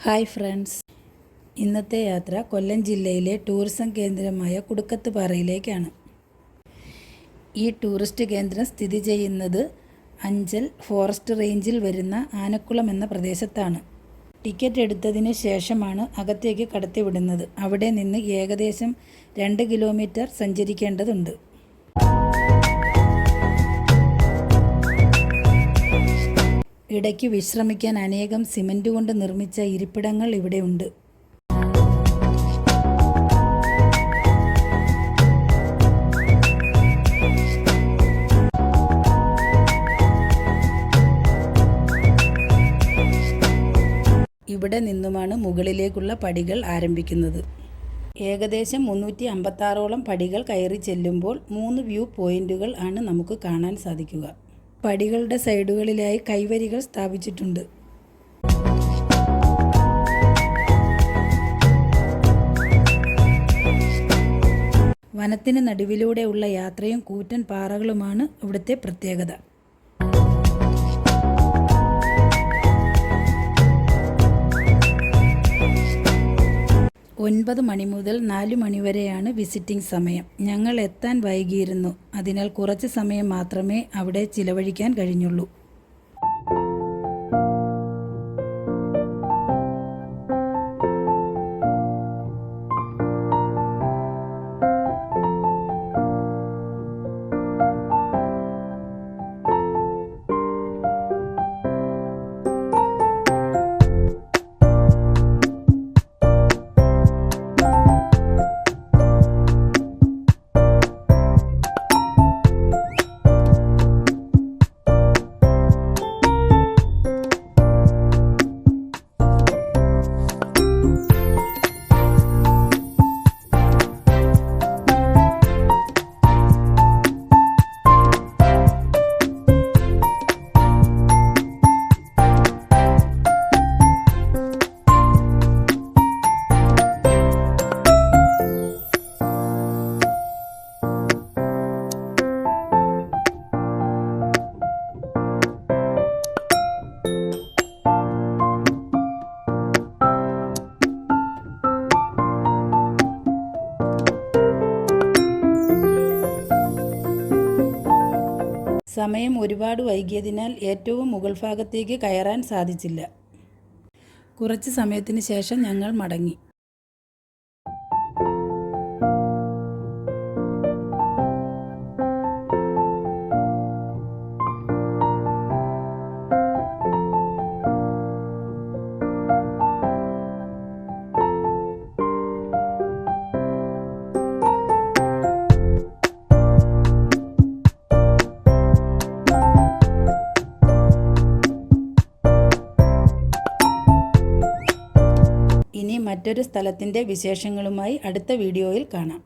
Hi friends, ഇന്നത്തെ യാത്ര കൊല്ലം ജില്ലയിലെ ടൂറിസം കേന്ദ്രമായ കുടുക്കത്തുപാറയിലേക്കാണ്. ഈ ടൂറിസ്റ്റ് കേന്ദ്രം സ്ഥിതി ചെയ്യുന്നത് അഞ്ചൽ ഫോറസ്റ്റ് റേഞ്ചിൽ വരുന്ന ആനക്കുളം എന്ന പ്രദേശത്താണ്. ടിക്കറ്റ് എടുത്തതിന് ശേഷമാണ് അകത്തേക്ക് കടത്തിവിടുന്നത്. അവിടെ നിന്ന് ഏകദേശം 2 കിലോമീറ്റർ സഞ്ചരിക്കേണ്ടതുണ്ട്. ഇടയ്ക്ക് വിശ്രമിക്കാൻ അനേകം സിമന്റ് കൊണ്ട് നിർമ്മിച്ച ഇരിപ്പിടങ്ങൾ ഇവിടെയുണ്ട്. ഇവിടെ നിന്നുമാണ് മുകളിലേക്കുള്ള പടികൾ ആരംഭിക്കുന്നത്. ഏകദേശം 356ഓളം പടികൾ കയറി ചെല്ലുമ്പോൾ 3 വ്യൂ പോയിന്റുകൾ ആണ് നമുക്ക് കാണാൻ സാധിക്കുക. പടികളുടെ സൈഡുകളിലായി കൈവരികൾ സ്ഥാപിച്ചിട്ടുണ്ട്. വനത്തിന് നടുവിലൂടെയുള്ള യാത്രയും കൂറ്റൻ പാറകളുമാണ് ഇവിടുത്തെ പ്രത്യേകത. ഒൻപത് മണി മുതൽ 4 മണി വരെയാണ് വിസിറ്റിംഗ് സമയം. ഞങ്ങൾ എത്താൻ വൈകിയിരുന്നു. അതിനാൽ കുറച്ച് സമയം മാത്രമേ അവിടെ ചിലവഴിക്കാൻ കഴിഞ്ഞുള്ളൂ. സമയം ഒരുപാട് വൈകിയതിനാൽ ഏറ്റവും മുകൾ ഭാഗത്തേക്ക് കയറാൻ സാധിച്ചില്ല. കുറച്ച് സമയത്തിന് ശേഷം ഞങ്ങൾ മടങ്ങി. ഇനി മറ്റൊരു സ്ഥലത്തിൻ്റെ വിശേഷങ്ങളുമായി അടുത്ത വീഡിയോയിൽ കാണാം.